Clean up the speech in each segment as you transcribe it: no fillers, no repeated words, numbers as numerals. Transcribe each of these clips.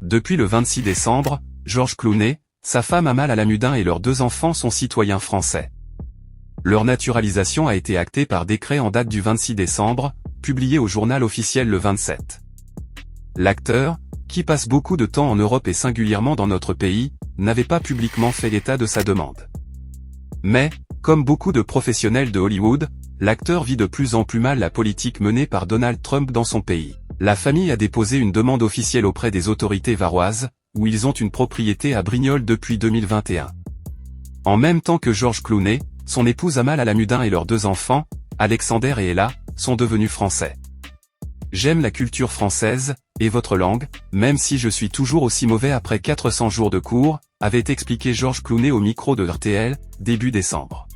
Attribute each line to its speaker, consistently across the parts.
Speaker 1: Depuis le 26 décembre, George Clooney, sa femme Amal Alamudin et leurs 2 enfants sont citoyens français. Leur naturalisation a été actée par décret en date du 26 décembre, publié au journal officiel le 27. L'acteur, qui passe beaucoup de temps en Europe et singulièrement dans notre pays, n'avait pas publiquement fait état de sa demande. Mais, comme beaucoup de professionnels de Hollywood, l'acteur vit de plus en plus mal la politique menée par Donald Trump dans son pays. La famille a déposé une demande officielle auprès des autorités varoises, où ils ont une propriété à Brignoles depuis 2021. En même temps que George Clooney, son épouse Amal Alamudin et leurs 2 enfants, Alexander et Ella, sont devenus français. J'aime la culture française, et votre langue, même si je suis toujours aussi mauvais après 400 jours de cours, avait expliqué George Clooney au micro de RTL, début décembre.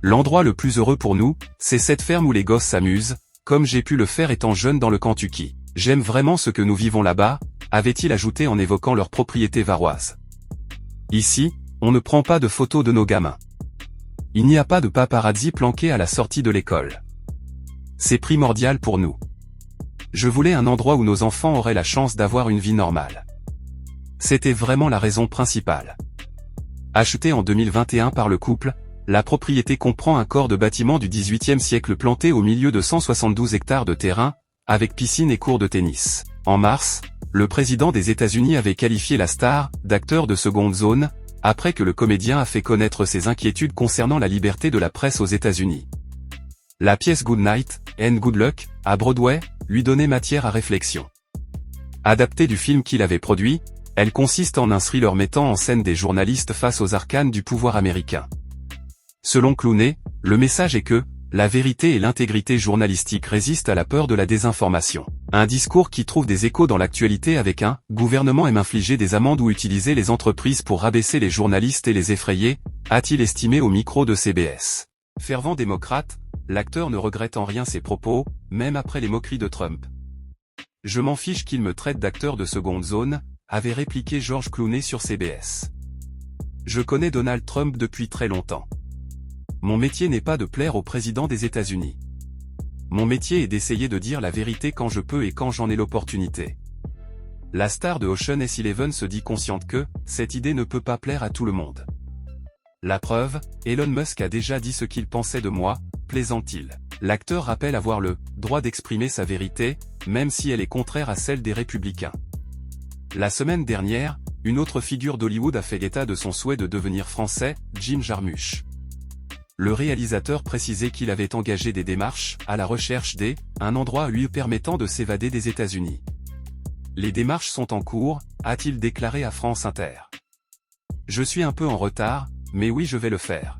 Speaker 1: L'endroit le plus heureux pour nous, c'est cette ferme où les gosses s'amusent, comme j'ai pu le faire étant jeune dans le Kentucky. J'aime vraiment ce que nous vivons là-bas, avait-il ajouté en évoquant leur propriété varoise. Ici, on ne prend pas de photos de nos gamins. Il n'y a pas de paparazzi planqués à la sortie de l'école. C'est primordial pour nous. Je voulais un endroit où nos enfants auraient la chance d'avoir une vie normale. C'était vraiment la raison principale. Achetée en 2021 par le couple, la propriété comprend un corps de bâtiment du XVIIIe siècle planté au milieu de 172 hectares de terrain, avec piscine et cours de tennis. En mars, le président des États-Unis avait qualifié la star d'acteur de seconde zone, après que le comédien a fait connaître ses inquiétudes concernant la liberté de la presse aux États-Unis. La pièce Good Night and Good Luck, à Broadway, lui donnait matière à réflexion. Adaptée du film qu'il avait produit, elle consiste en un thriller mettant en scène des journalistes face aux arcanes du pouvoir américain. Selon Clooney, le message est que la vérité et l'intégrité journalistique résistent à la peur de la désinformation. Un discours qui trouve des échos dans l'actualité avec un « gouvernement aime infliger des amendes ou utiliser les entreprises pour rabaisser les journalistes et les effrayer », a-t-il estimé au micro de CBS. Fervent démocrate, l'acteur ne regrette en rien ses propos, même après les moqueries de Trump. « Je m'en fiche qu'il me traite d'acteur de seconde zone », avait répliqué George Clooney sur CBS. « Je connais Donald Trump depuis très longtemps. Mon métier n'est pas de plaire au président des États-Unis. Mon métier est d'essayer de dire la vérité quand je peux et quand j'en ai l'opportunité. » La star de Ocean's 11 se dit consciente que cette idée ne peut pas plaire à tout le monde. La preuve, Elon Musk a déjà dit ce qu'il pensait de moi, plaisante-t-il. L'acteur rappelle avoir le droit d'exprimer sa vérité, même si elle est contraire à celle des républicains. La semaine dernière, une autre figure d'Hollywood a fait état de son souhait de devenir français, Jim Jarmusch. Le réalisateur précisait qu'il avait engagé des démarches à la recherche un endroit lui permettant de s'évader des États-Unis. Les démarches sont en cours, a-t-il déclaré à France Inter. Je suis un peu en retard, mais oui je vais le faire.